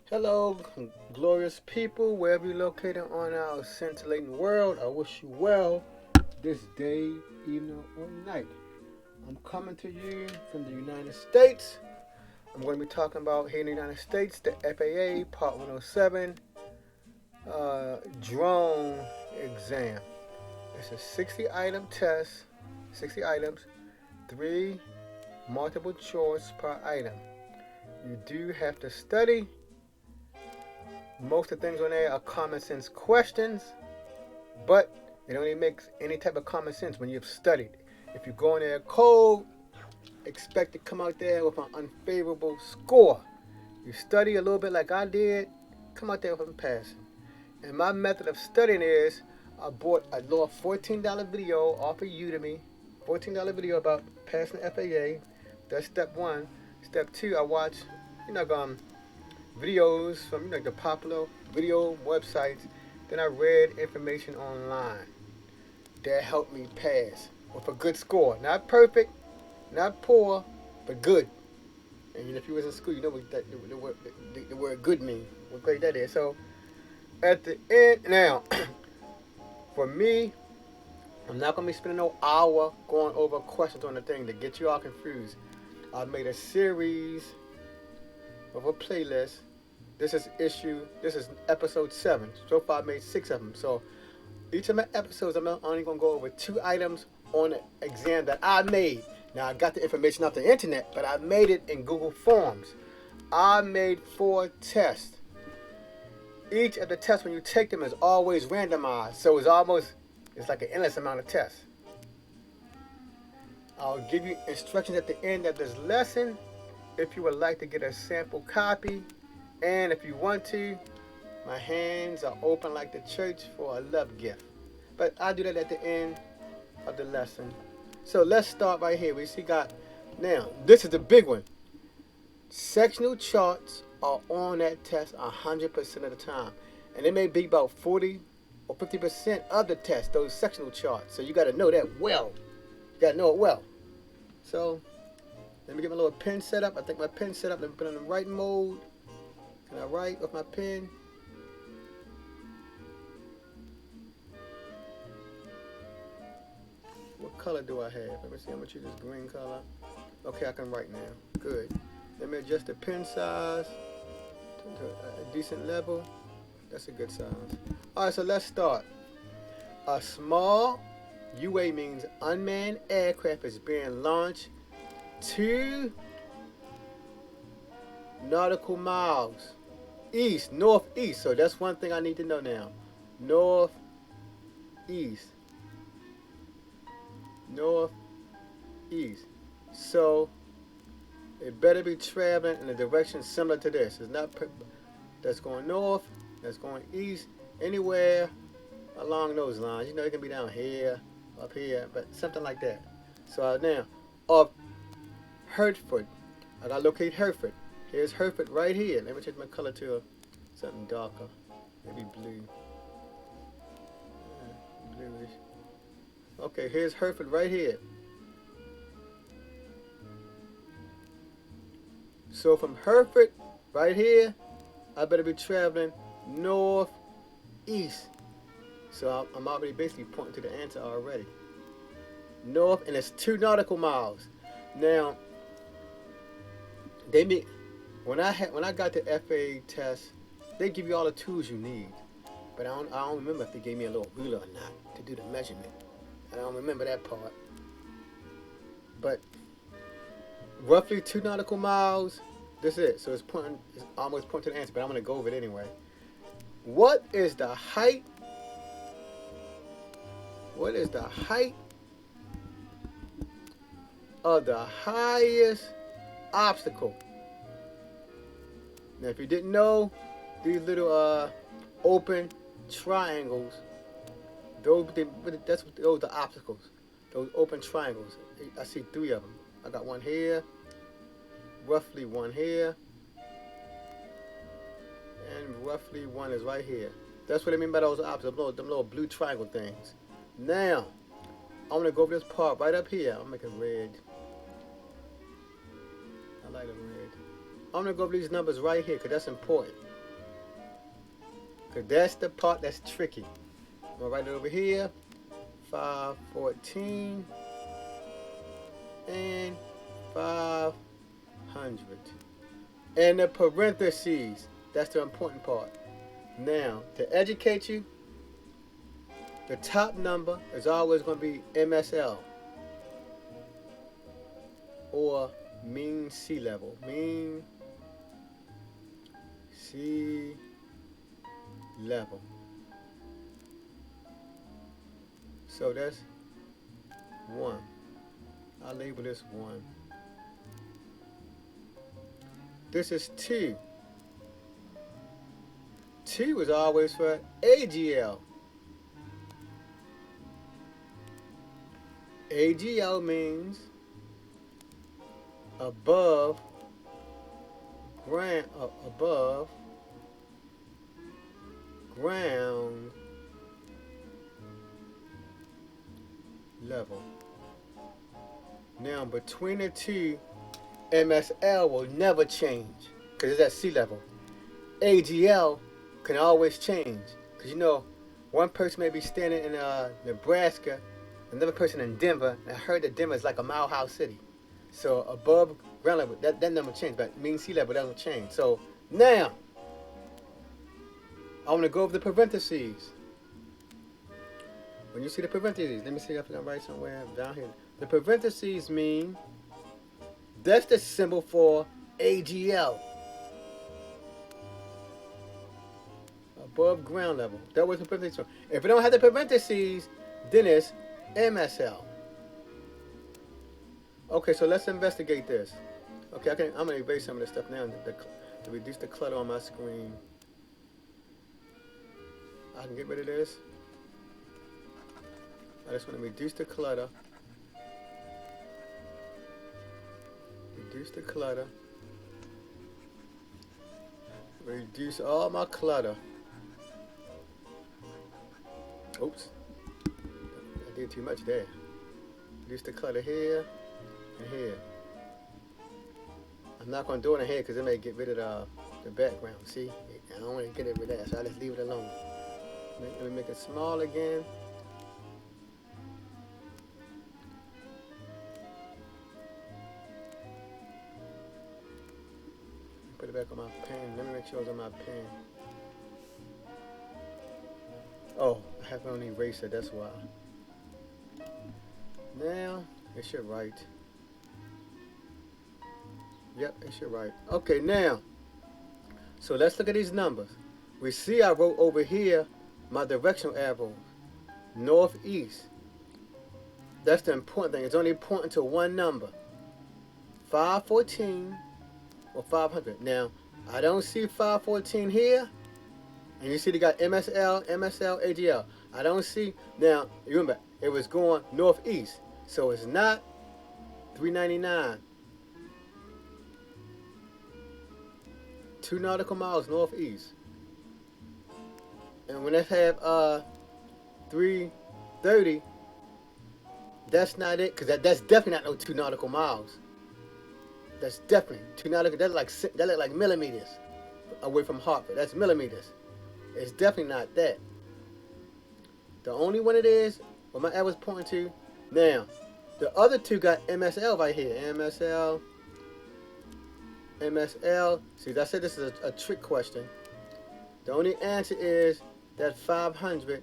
Hello, glorious people, wherever you're located on our scintillating world. I wish you well this day, evening, or night. I'm coming to you from the United States. I'm going to be talking about here in the United States, the FAA Part 107 drone exam. It's a 60 item test, 60 items, 3 multiple choice per item. You do have to study. Most of the things on there are common sense questions, but it only makes any type of common sense when you've studied. If you go in there cold, expect to come out there with an unfavorable score. You study a little bit like I did, come out there with a passing. And my method of studying is I bought a little $14 video off of Udemy, $14 video about passing the FAA. That's step one. Step two, I watch, you know, videos from the popular video websites. Then I read information online that helped me pass with a good score. Not perfect, not poor, but good. And if you was in school, you know what the word good means. What grade that is. So at the end, now, for me, I'm not going to be spending no hour going over questions on the thing to get you all confused. I made a series of a playlist. This is episode 7. So far I made 6 of them. So each of my episodes, I'm only going to go over 2 items on the exam that I made. Now I got the information off the internet, but I made it in Google Forms. I made 4 tests. Each of the tests, when you take them, is always randomized. So it's like an endless amount of tests. I'll give you instructions at the end of this lesson if you would like to get a sample copy. And if you want to, my hands are open like the church for a love gift. But I'll do that at the end of the lesson. So let's start right here. Now, this is the big one. Sectional charts are on that test 100% of the time. And it may be about 40 or 50% of the test, those sectional charts. So you got to know that well. You got to know it well. So let me get my little pen set up. I think my pen set up. Let me put it in the writing mode. Can I write with my pen? What color do I have? Let me see. I'm going to choose this green color. Okay, I can write now. Good. Let me adjust the pen size to a decent level. That's a good size. Alright, so let's start. A small UA means unmanned aircraft is being launched 2 nautical miles northeast. So that's one thing I need to know now. Northeast. So it better be traveling in a direction similar to this. It's not that's going north, that's going east, anywhere along those lines. You know, it can be down here, up here, but something like that. So now, of Hertford, I gotta locate Hertford. Here's Hertford right here. Let me change my color to something darker, maybe blue. Bluish. Okay, here's Hertford right here. So from Hertford right here, I better be traveling northeast. So I'm already basically pointing to the answer already. North, and it's 2 nautical miles. Now, when I got the FAA test, they give you all the tools you need. But I don't remember if they gave me a little ruler or not to do the measurement. I don't remember that part. But roughly 2 nautical miles. This is it. So it's almost pointing to the answer, but I'm going to go over it anyway. What is the height? What is the height of the highest obstacle? Now, if you didn't know, these little open triangles, those are obstacles. Those open triangles. I see 3 of them. I got one here, roughly one here, and roughly one is right here. That's what I mean by those obstacles, them little blue triangle things. Now, I'm going to go over this part right up here. I'll make it red. I like it red. I'm going to go over these numbers right here because that's important. because that's the part that's tricky. I'm going to write it over here. 514 and 500. And the parentheses, that's the important part. Now, to educate you, the top number is always going to be MSL, or mean sea level. Mean sea level. So that's 1. I'll label this 1. This is 2. 2 is always for AGL. AGL means above ground level. Now between the two, MSL will never change because it's at sea level. AGL can always change because you know one person may be standing in Nebraska, another person in Denver, and I heard that Denver is like a mile high city. So above ground level, that number changed, but mean sea level doesn't change. So now I want to go over the parentheses. When you see the parentheses, let me see if I can write somewhere down here. The parentheses mean that's the symbol for AGL. Above ground level. That was the parentheses. If it don't have the parentheses, then it's MSL. Okay, so let's investigate this. Okay, I'm going to erase some of this stuff now to reduce the clutter on my screen. I can get rid of this. I just want to reduce the clutter. Reduce the clutter. Reduce all my clutter. Oops. I did too much there. Reduce the clutter here and here. I'm not going to do it in here because it may get rid of the background. See? I don't want to get rid of that, so I just leave it alone. Let me make it small again. Put it back on my pen. Let me make sure it's on my pen. Oh, I have on eraser, that's why. Now, it should write. Yep, it should write. Okay, now, so let's look at these numbers. We see I wrote over here my directional arrow, northeast. That's the important thing. It's only pointing to one number, 514 or 500. Now, I don't see 514 here. And you see they got MSL, AGL. I don't see. Now, remember, it was going northeast. So it's not 399. 2 nautical miles northeast. And when they have 330, that's not it. Because that's definitely not no 2 nautical miles. That's definitely 2 nautical. That look like millimeters away from Hartford. That's millimeters. It's definitely not that. The only one it is, what my arrow was pointing to. Now, the other two got MSL right here. MSL. See, I said this is a trick question. The only answer is that 500.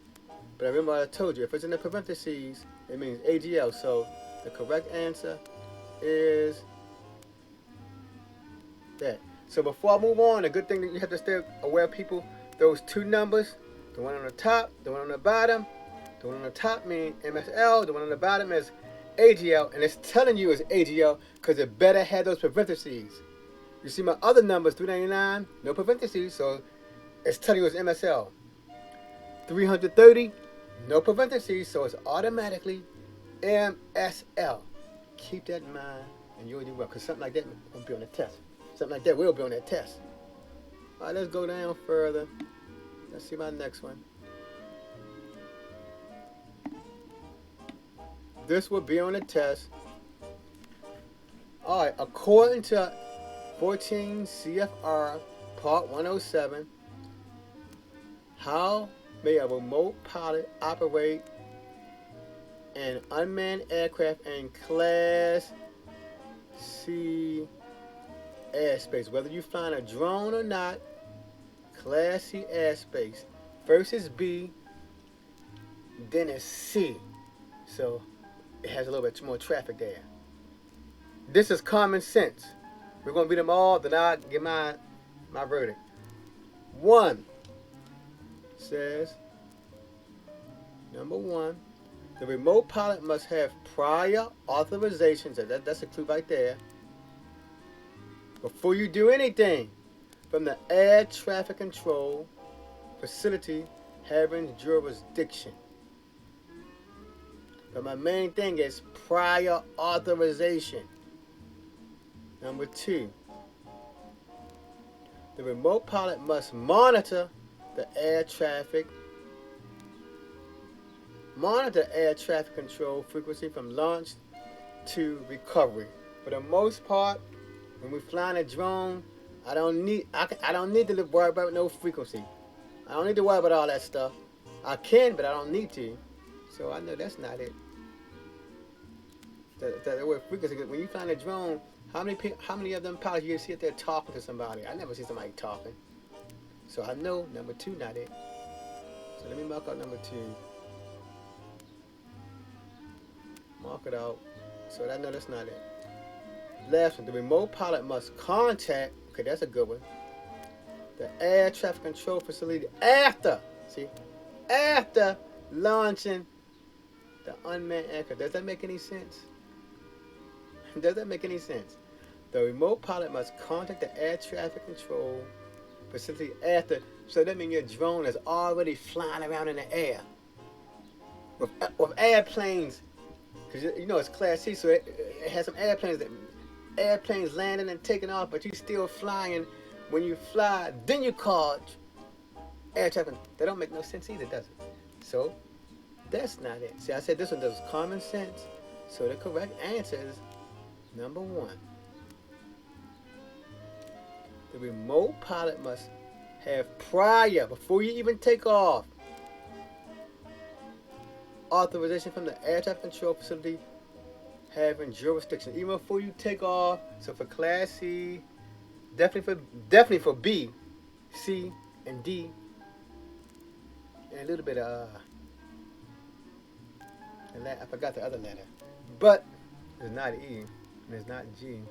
But remember I told you, if it's in the parentheses, it means AGL. So the correct answer is that. So before I move on, the good thing that you have to stay aware of, people, those two numbers, the one on the top, the one on the bottom. The one on the top means MSL, the one on the bottom is AGL, and it's telling you it's AGL because it better have those parentheses. You see my other numbers, 399, no parentheses, so it's telling you it's MSL. 330, no parentheses, so it's automatically MSL. Keep that in mind, and you'll do well, because something like that will be on the test. Something like that will be on that test. All right, let's go down further. Let's see my next one. This will be on the test. All right, according to 14 CFR Part 107, How may a remote pilot operate an unmanned aircraft in Class C airspace? Whether you flying a drone or not, Class C airspace. First is B, then it's C. So it has a little bit more traffic there. This is common sense. We're going to read them all, then I'll give my verdict. 1 says, number 1, the remote pilot must have prior authorizations. That's a clue right there. Before you do anything from the air traffic control facility having jurisdiction. But my main thing is prior authorization. Number 2, the remote pilot must monitor the air traffic control frequency from launch to recovery. For the most part, when we're flying a drone, I don't need to worry about no frequency. I don't need to worry about all that stuff. I can, but I don't need to. So I know that's not it. The word frequency. When you fly a drone, how many of them pilots you see out there talking to somebody? I never see somebody talking. So I know number 2 not it. So let me mark out number 2. Mark it out. So I know that's not it. Last one, the remote pilot must contact, okay, that's a good one, the air traffic control facility after launching the unmanned aircraft. Does that make any sense? Does that make any sense? The remote pilot must contact the air traffic control facility after, so that means your drone is already flying around in the air with airplanes, because you know it's Class C, so it has some airplanes landing and taking off, but you still flying. When you fly, then you call air traffic. That don't make no sense either, does it? So that's not it. See, I said this one does common sense. So the correct answer is number 1. The remote pilot must have prior, before you even take off, authorization from the air traffic control facility having jurisdiction, even before you take off. So for Class C, definitely for B, C, and D, and a little bit of I forgot the other letter, but it's not E and it's not G.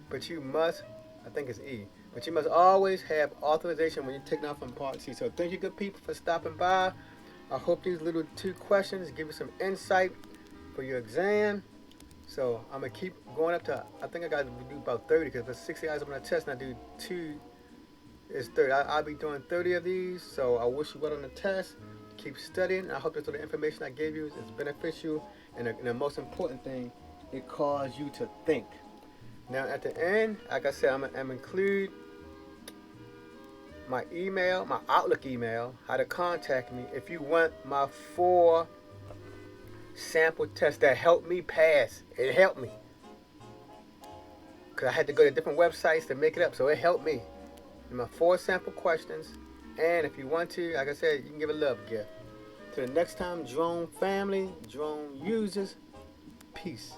But you must, I think it's E. But you must always have authorization when you're taking off from Part C. So thank you, good people, for stopping by. I hope these little 2 questions give you some insight for your exam. So I'm going to keep going up to, I think I got to do about 30, because for 60 hours I'm going to test and I do 2 is 30. I'll be doing 30 of these. So I wish you well on the test. Keep studying. I hope that the information I gave you is beneficial. And the most important thing, it caused you to think. Now at the end, like I said, I'm going to include my email, my Outlook email, how to contact me if you want my 4 sample tests that helped me pass. It helped me, because I had to go to different websites to make it up, so it helped me. And my 4 sample questions. And if you want to, like I said, you can give a love gift. Till the next time, drone family, drone users, peace.